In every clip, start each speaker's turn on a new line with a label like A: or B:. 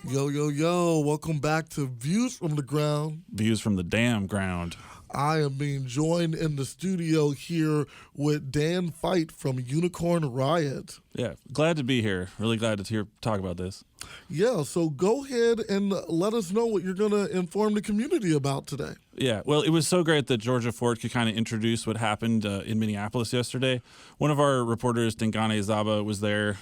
A: Yo, yo, yo, welcome back to Views from the Ground.
B: Views from the damn ground.
A: I am being joined in the studio here with Dan Feidt from Unicorn Riot.
B: Yeah, glad to be here. Really glad to talk about this.
A: Yeah, so go ahead and let us know what you're going to inform the community about today.
B: Yeah, well, it was so great that Georgia Ford could kind of introduce what happened in Minneapolis yesterday. One of our reporters, Dengane Zaba, was there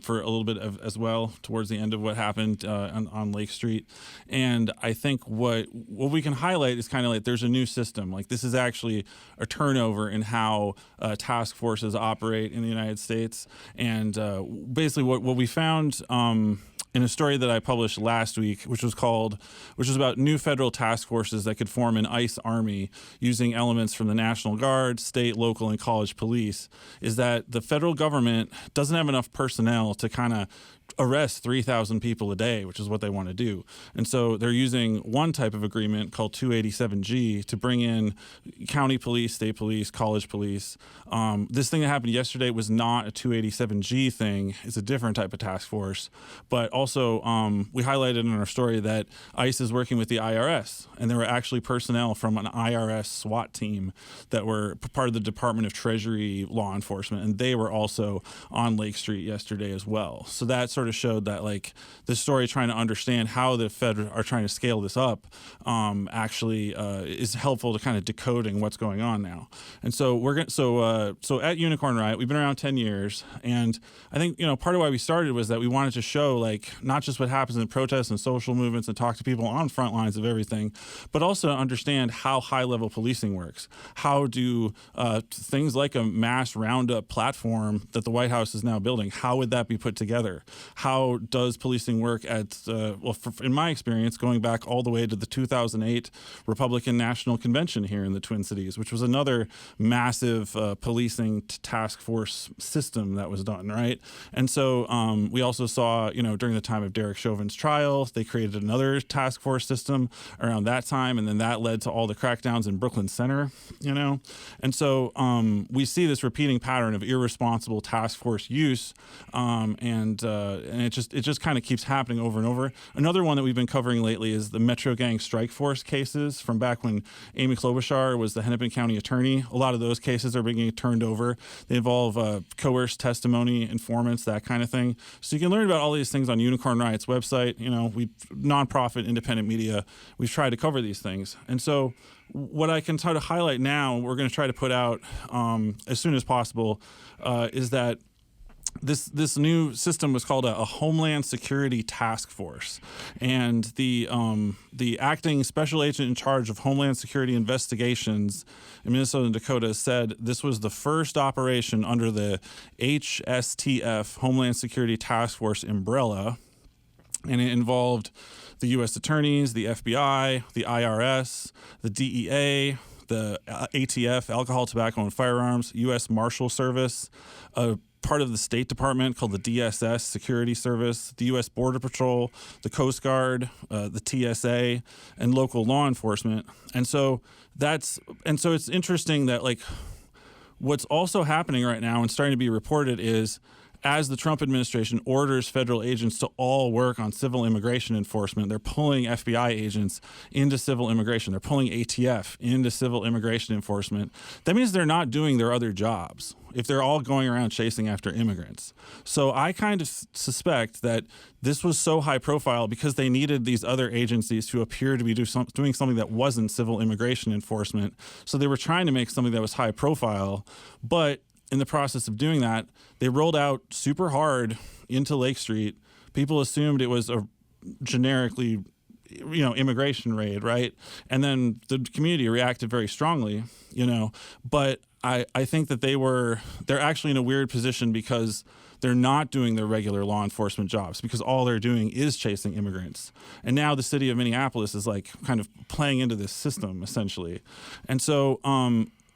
B: for a little bit as well towards the end of what happened on Lake Street. And I think what we can highlight is kind of like there's a new system. Like this is actually a turnover in how task forces operate in the United States. And basically what we found in a story that I published last week, which was about new federal task forces that could form an ICE army using elements from the National Guard, state, local, and college police, is that the federal government doesn't have enough personnel to kind of arrest 3,000 people a day, which is what they want to do. And so they're using one type of agreement called 287G to bring in county police, state police, college police. This thing that happened yesterday was not a 287G thing. It's a different type of task force. But also, we highlighted in our story that ICE is working with the IRS, and there were actually personnel from an IRS SWAT team that were part of the Department of Treasury law enforcement, and they were also on Lake Street yesterday as well. So that sort of showed that like the story trying to understand how the Fed are trying to scale this up actually is helpful to kind of decoding what's going on now. And so so at Unicorn Riot, we've been around 10 years, and I think part of why we started was that we wanted to show like not just what happens in protests and social movements and talk to people on front lines of everything, but also understand how high-level policing works. How do things like a mass roundup platform that the White House is now building, how would that be put together? How does policing work at, in my experience, going back all the way to the 2008 Republican National Convention here in the Twin Cities, which was another massive policing task force system that was done, right? And so we also saw, during the time of Derek Chauvin's trial, they created another task force system around that time, and then that led to all the crackdowns in Brooklyn Center, And so we see this repeating pattern of irresponsible task force use, and it just kind of keeps happening over and over. Another one that we've been covering lately is the Metro Gang Strike Force cases from back when Amy Klobuchar was the Hennepin County attorney. A lot of those cases are being turned over. They involve coerced testimony, informants, that kind of thing. So you can learn about all these things on Unicorn Riot's website. We nonprofit, independent media. We've tried to cover these things, and so what I can try to highlight now, we're going to try to put out as soon as possible, is that this new system was called a Homeland Security Task Force, and the acting special agent in charge of Homeland Security investigations in Minnesota and Dakota said this was the first operation under the HSTF Homeland Security Task Force umbrella, and it involved the U.S. attorneys, the FBI, the IRS, the DEA, the ATF, Alcohol, Tobacco, and Firearms, U.S. Marshal Service, part of the State Department called the DSS Security Service, the U.S. Border Patrol, the Coast Guard, the TSA, and local law enforcement. And so it's interesting that like what's also happening right now and starting to be reported is as the Trump administration orders federal agents to all work on civil immigration enforcement, they're pulling FBI agents into civil immigration. They're pulling ATF into civil immigration enforcement. That means they're not doing their other jobs if they're all going around chasing after immigrants. So I kind of suspect that this was so high profile because they needed these other agencies to appear to be doing something that wasn't civil immigration enforcement. So they were trying to make something that was high profile, but in the process of doing that, they rolled out super hard into Lake Street. People assumed it was a generically, immigration raid, right? And then the community reacted very strongly, But I think that they're actually in a weird position because they're not doing their regular law enforcement jobs because all they're doing is chasing immigrants. And now the city of Minneapolis is like kind of playing into this system essentially. And so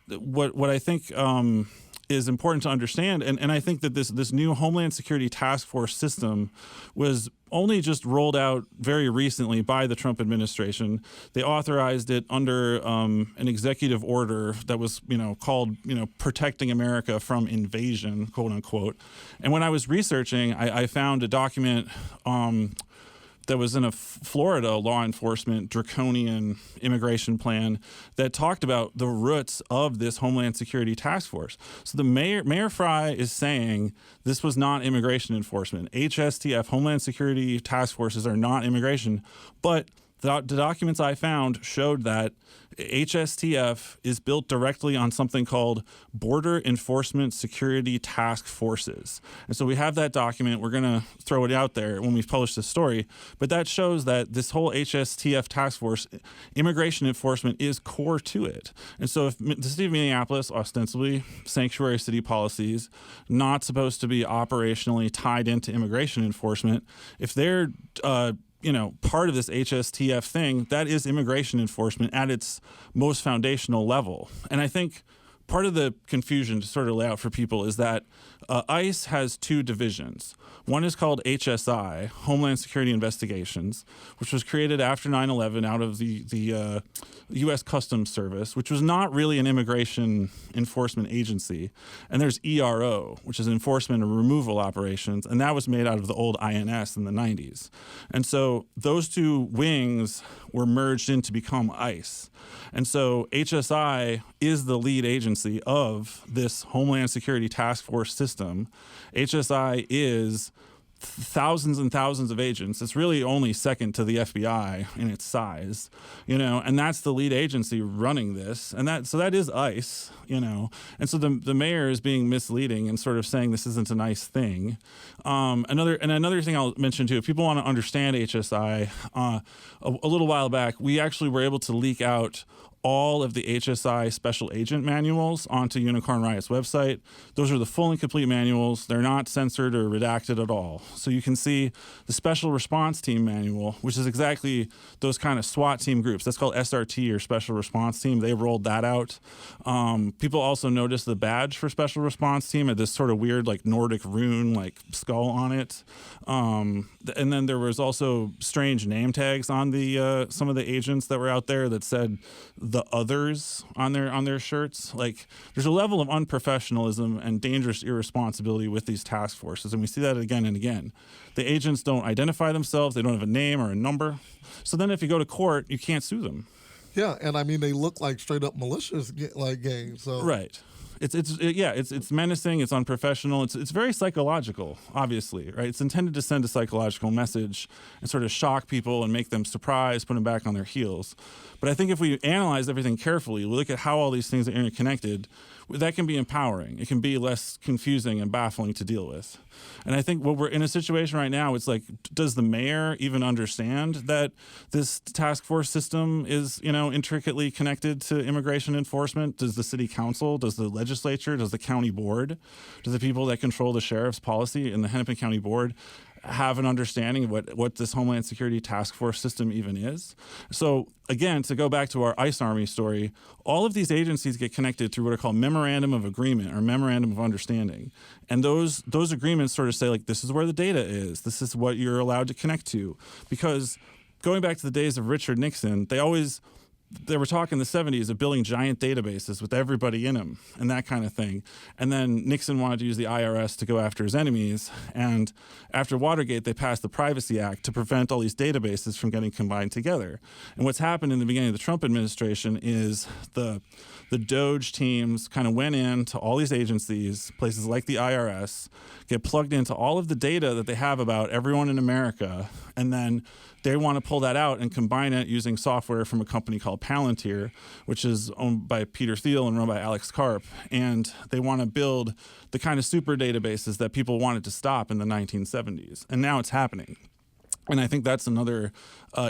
B: what I think is important to understand. And I think that this new Homeland Security Task Force system was only just rolled out very recently by the Trump administration. They authorized it under an executive order that was, called, Protecting America from Invasion, quote unquote. And when I was researching, I found a document that was in a Florida law enforcement draconian immigration plan that talked about the roots of this Homeland Security Task Force. So the Mayor Fry is saying this was not immigration enforcement. HSTF, Homeland Security Task Forces, are not immigration, but the documents I found showed that HSTF is built directly on something called Border Enforcement Security Task Forces. And so we have that document. We're going to throw it out there when we've published this story. But that shows that this whole HSTF task force, immigration enforcement, is core to it. And so if the city of Minneapolis, ostensibly sanctuary city policies, not supposed to be operationally tied into immigration enforcement, if they're part of this HSTF thing, that is immigration enforcement at its most foundational level. And I think part of the confusion to sort of lay out for people is that ICE has two divisions. One is called HSI, Homeland Security Investigations, which was created after 9/11 out of the U.S. Customs Service, which was not really an immigration enforcement agency. And there's ERO, which is Enforcement and Removal Operations, and that was made out of the old INS in the 90s. And so those two wings were merged in to become ICE. And so HSI is the lead agency of this Homeland Security Task Force system. HSI is thousands and thousands of agents. It's really only second to the FBI in its size, and that's the lead agency running this. And that is ICE, and so the mayor is being misleading and sort of saying this isn't a nice thing. Another thing I'll mention too, if people want to understand HSI, a little while back, we actually were able to leak out all of the HSI special agent manuals onto Unicorn Riot's website. Those are the full and complete manuals. They're not censored or redacted at all. So you can see the special response team manual, which is exactly those kind of SWAT team groups. That's called SRT, or special response team. They rolled that out. People also noticed the badge for special response team had this sort of weird Nordic rune skull on it. And then there was also strange name tags on the some of the agents that were out there that said the others on their shirts. There's a level of unprofessionalism and dangerous irresponsibility with these task forces, and we see that again and again. The agents don't identify themselves. They don't have a name or a number. So then if you go to court, you can't sue them.
A: Yeah, and I mean, they look like straight up malicious gangs. So.
B: Right. It's menacing. It's unprofessional. It's very psychological, obviously, right? It's intended to send a psychological message and sort of shock people and make them surprised, put them back on their heels. But I think if we analyze everything carefully, we look at how all these things are interconnected, that can be empowering. It can be less confusing and baffling to deal with. And I think what we're in a situation right now, it's does the mayor even understand that this task force system is, intricately connected to immigration enforcement? Does the city council, does the legislature, does the county board, do the people that control the sheriff's policy and the Hennepin County Board have an understanding of what this Homeland Security Task Force system even is? So again, to go back to our ICE Army story, all of these agencies get connected through what are called Memorandum of Agreement or Memorandum of Understanding. And those agreements sort of say, this is where the data is. This is what you're allowed to connect to. Because going back to the days of Richard Nixon, they were talking in the 70s of building giant databases with everybody in them and that kind of thing. And then Nixon wanted to use the IRS to go after his enemies. And after Watergate, they passed the Privacy Act to prevent all these databases from getting combined together. And what's happened in the beginning of the Trump administration is the Doge teams kind of went into all these agencies, places like the IRS, get plugged into all of the data that they have about everyone in America, and then they want to pull that out and combine it using software from a company called Palantir, which is owned by Peter Thiel and run by Alex Karp. And they want to build the kind of super databases that people wanted to stop in the 1970s. And now it's happening. And I think that's another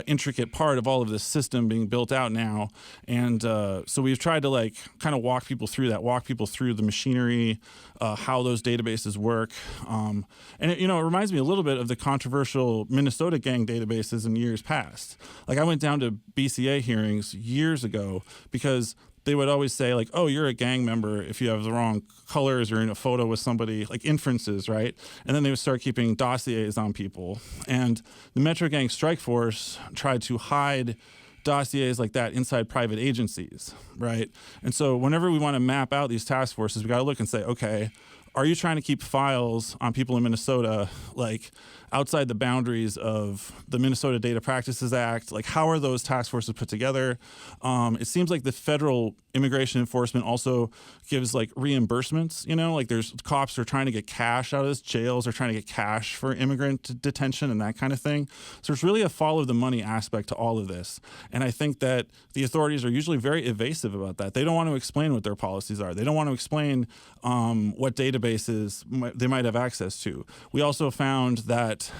B: intricate part of all of this system being built out now. And so we've tried to kind of walk people through the machinery, how those databases work. And it reminds me a little bit of the controversial Minnesota gang databases in years past. I went down to BCA hearings years ago because they would always say like, oh, you're a gang member if you have the wrong colors or in a photo with somebody, like inferences, right? And then they would start keeping dossiers on people. And the Metro Gang Strike Force tried to hide dossiers like that inside private agencies, right? And so whenever we want to map out these task forces, we got to look and say, okay, are you trying to keep files on people in Minnesota like outside the boundaries of the Minnesota Data Practices Act? Like, how are those task forces put together? It seems like the federal immigration enforcement also gives like reimbursements, like there's cops are trying to get cash out of this, jails are trying to get cash for immigrant detention and that kind of thing. So it's really a follow the money aspect to all of this. And I think that the authorities are usually very evasive about that. They don't want to explain what their policies are. They don't want to explain what databases they might have access to. We also found that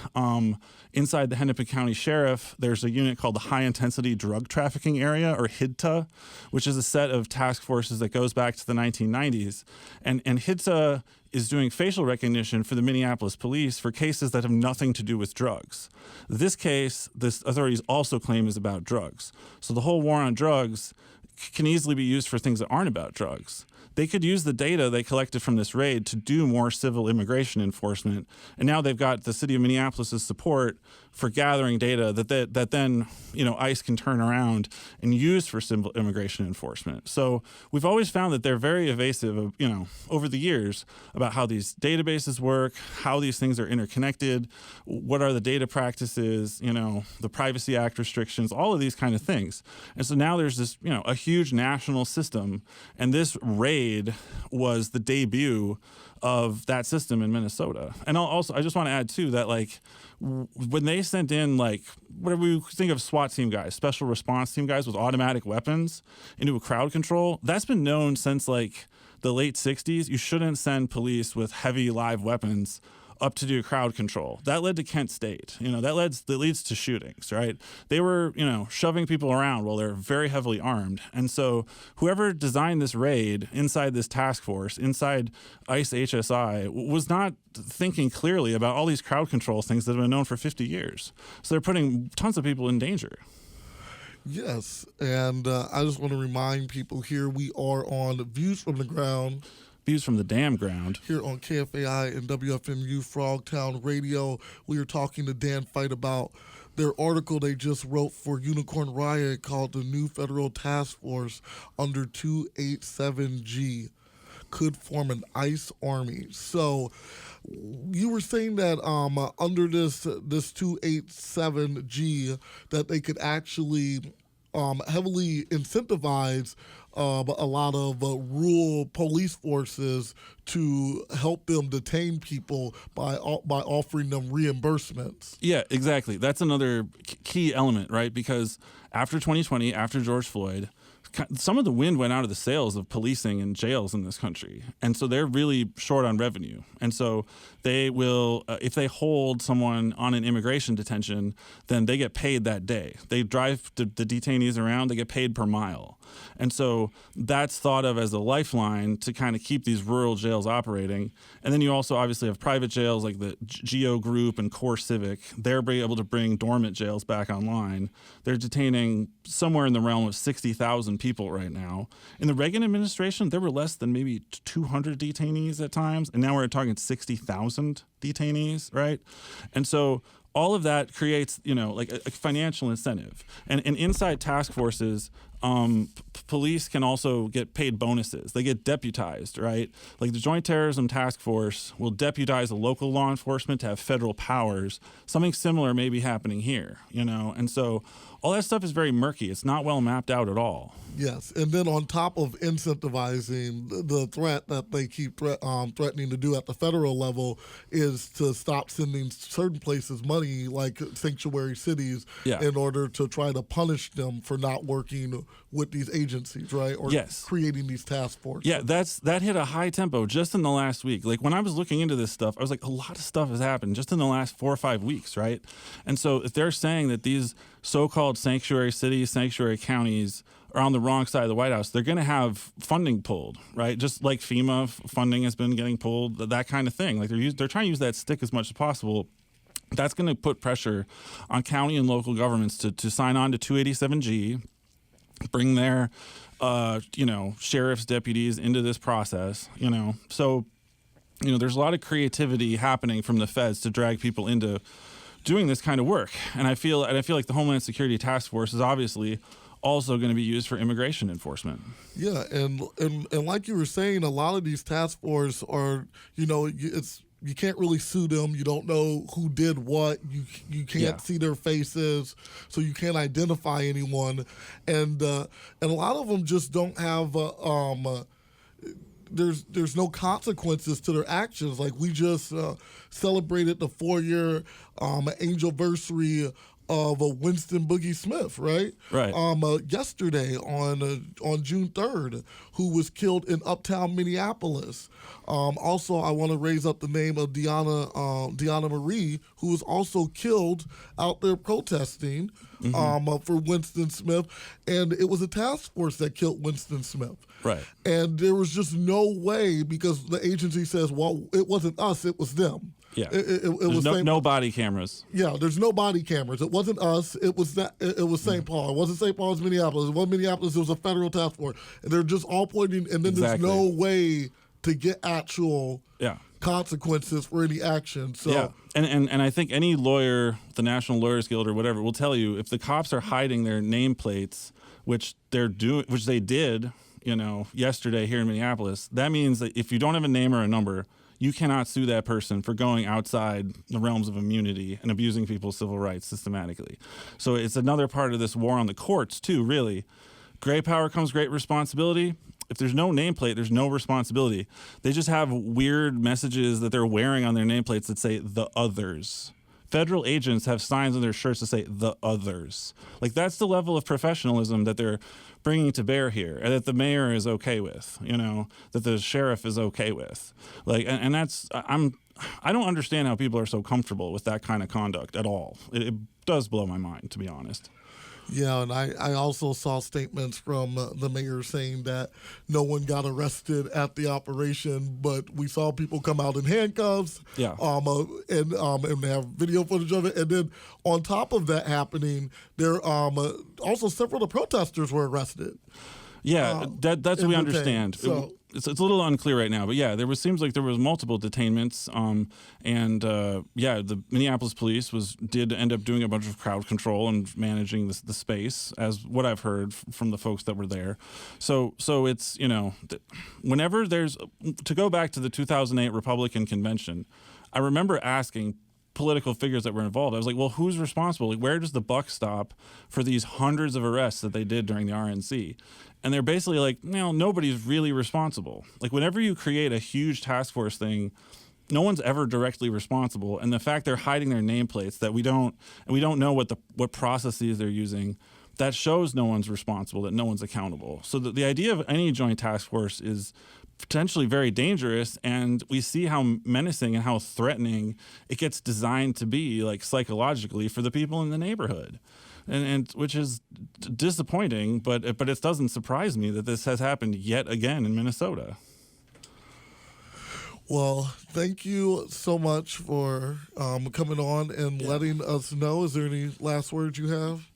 B: inside the Hennepin County Sheriff, there's a unit called the High Intensity Drug Trafficking Area, or HIDTA, which is a set of task forces that goes back to the 1990s. And HIDTA is doing facial recognition for the Minneapolis police for cases that have nothing to do with drugs. This case, the authorities also claim is about drugs. So the whole war on drugs can easily be used for things that aren't about drugs. They could use the data they collected from this raid to do more civil immigration enforcement. And now they've got the city of Minneapolis' support for gathering data that then ICE can turn around and use for civil immigration enforcement. So we've always found that they're very evasive, over the years about how these databases work, how these things are interconnected, what are the data practices, the Privacy Act restrictions, all of these kind of things. And so now there's this, a huge national system, and this raid was the debut of that system in Minnesota. And I just want to add too that when they sent in whatever we think of SWAT team guys, special response team guys with automatic weapons into a crowd control, that's been known since the late 60s. You shouldn't send police with heavy live weapons up to do crowd control. That led to Kent State. That leads to shootings, right? They were, shoving people around while they're very heavily armed. And so whoever designed this raid inside this task force, inside ICE HSI, was not thinking clearly about all these crowd control things that have been known for 50 years. So they're putting tons of people in danger.
A: Yes, and I just want to remind people here we are on Views from the Ground.
B: Views from the damn ground.
A: Here on KFAI and WFMU Frogtown Radio, we are talking to Dan Feidt about their article they just wrote for Unicorn Riot called The New Federal Task Force under 287G Could Form an ICE Army. So you were saying that under this 287G that they could actually heavily incentivize a lot of rural police forces to help them detain people by offering them reimbursements.
B: Yeah, exactly. That's another key element, right? Because after 2020, after George Floyd, some of the wind went out of the sails of policing and jails in this country. And so they're really short on revenue. And so they will, if they hold someone on an immigration detention, then they get paid that day. They drive the detainees around, they get paid per mile. And so that's thought of as a lifeline to kind of keep these rural jails operating. And then you also obviously have private jails like the Geo Group and Core Civic. They're able to bring dormant jails back online. They're detaining somewhere in the realm of 60,000 people right now. In the Reagan administration, there were less than maybe 200 detainees at times. And now we're talking 60,000 detainees, right? And so all of that creates, a financial incentive. And inside task forces, police can also get paid bonuses. They get deputized, right? Like the Joint Terrorism Task Force will deputize a local law enforcement to have federal powers. Something similar may be happening here, And so all that stuff is very murky. It's not well mapped out at all.
A: Yes, and then on top of incentivizing the threat that they keep threatening to do at the federal level is to stop sending certain places money, like sanctuary cities, in order to try to punish them for not working with these agencies, right? Or creating these task forces.
B: Yeah, that hit a high tempo just in the last week. Like when I was looking into this stuff, I was like, a lot of stuff has happened just in the last 4 or 5 weeks, right? And so if they're saying that these so-called sanctuary cities, sanctuary counties are on the wrong side of the White House, they're going to have funding pulled, right? Just like FEMA funding has been getting pulled, that kind of thing. Like they're trying to use that stick as much as possible. That's going to put pressure on county and local governments to sign on to 287G. bring their, sheriff's deputies into this process, So, there's a lot of creativity happening from the feds to drag people into doing this kind of work. And I feel like the Homeland Security Task Force is obviously also going to be used for immigration enforcement.
A: Yeah, and like you were saying, a lot of these task force are, you can't really sue them. You don't know who did what. You can't see their faces, so you can't identify anyone, and a lot of them just don't have. There's no consequences to their actions. Like we just celebrated the 4-year anniversary of Winston Boogie Smith, right?
B: Right.
A: Yesterday on June 3rd, who was killed in uptown Minneapolis. Also, I want to raise up the name of Deanna Marie, who was also killed out there protesting for Winston Smith, and it was a task force that killed Winston Smith.
B: Right.
A: And there was just no way, because the agency says, well, it wasn't us, it was them.
B: Yeah.
A: It was
B: no body cameras.
A: Yeah, there's no body cameras. It wasn't us. It was that. It was St. Paul. It wasn't St. Paul. It was Minneapolis. It wasn't Minneapolis. It was a federal task force. And they're just all pointing. And then there's no way to get actual consequences for any action. So
B: yeah, and I think any lawyer, the National Lawyers Guild or whatever, will tell you if the cops are hiding their nameplates, which they did, yesterday here in Minneapolis, that means that if you don't have a name or a number, you cannot sue that person for going outside the realms of immunity and abusing people's civil rights systematically. So it's another part of this war on the courts, too, really. Great power comes great responsibility. If there's no nameplate, there's no responsibility. They just have weird messages that they're wearing on their nameplates that say the others. Federal agents have signs on their shirts that say the others. Like, that's the level of professionalism that they're bringing to bear here, and that the mayor is okay with, that the sheriff is okay with. Like, and that's, I don't understand how people are so comfortable with that kind of conduct at all. It does blow my mind, to be honest.
A: Yeah, and I also saw statements from the mayor saying that no one got arrested at the operation, but we saw people come out in handcuffs.
B: Yeah.
A: And they have video footage of it. And then on top of that happening, there also several of the protesters were arrested.
B: Yeah, that's what we understand.
A: So,
B: it's a little unclear right now, but yeah, seems like there was multiple detainments, the Minneapolis police did end up doing a bunch of crowd control and managing the space, as what I've heard from the folks that were there. So it's whenever there's, to go back to the 2008 Republican convention, I remember asking political figures that were involved. I was like, well, who's responsible? Like, where does the buck stop for these hundreds of arrests that they did during the RNC? And they're basically like, nobody's really responsible. Like, whenever you create a huge task force thing, no one's ever directly responsible. And the fact they're hiding their nameplates, that we don't know what processes they're using, that shows no one's responsible, that no one's accountable. So the idea of any joint task force is potentially very dangerous, and we see how menacing and how threatening it gets designed to be, like, psychologically, for the people in the neighborhood, and which is disappointing. But it doesn't surprise me that this has happened yet again in Minnesota.
A: Well, thank you so much for coming on and letting us know. Is there any last words you have?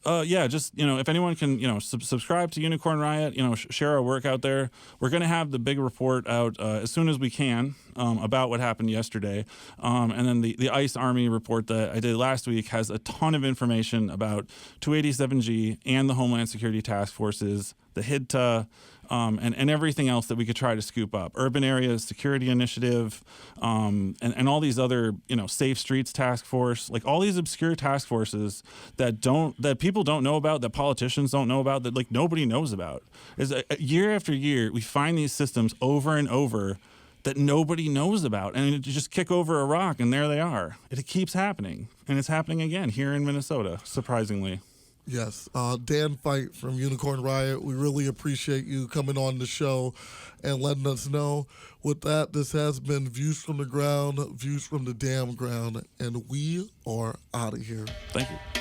B: Just, if anyone can, subscribe to Unicorn Riot, share our work out there. We're going to have the big report out as soon as we can about what happened yesterday. And then the ICE Army report that I did last week has a ton of information about 287G and the Homeland Security Task Forces, the HIDTA, and everything else that we could try to scoop up. Urban Areas Security Initiative, and all these other, Safe Streets Task Force, like all these obscure task forces that people don't know about, that politicians don't know about, that like nobody knows about. Year after year, we find these systems over and over that nobody knows about, and you just kick over a rock and there they are. It keeps happening, and it's happening again here in Minnesota, surprisingly.
A: Yes. Dan Feidt from Unicorn Riot, we really appreciate you coming on the show and letting us know. With that, this has been Views from the Ground, Views from the Damn Ground, and we are out of here.
B: Thank you.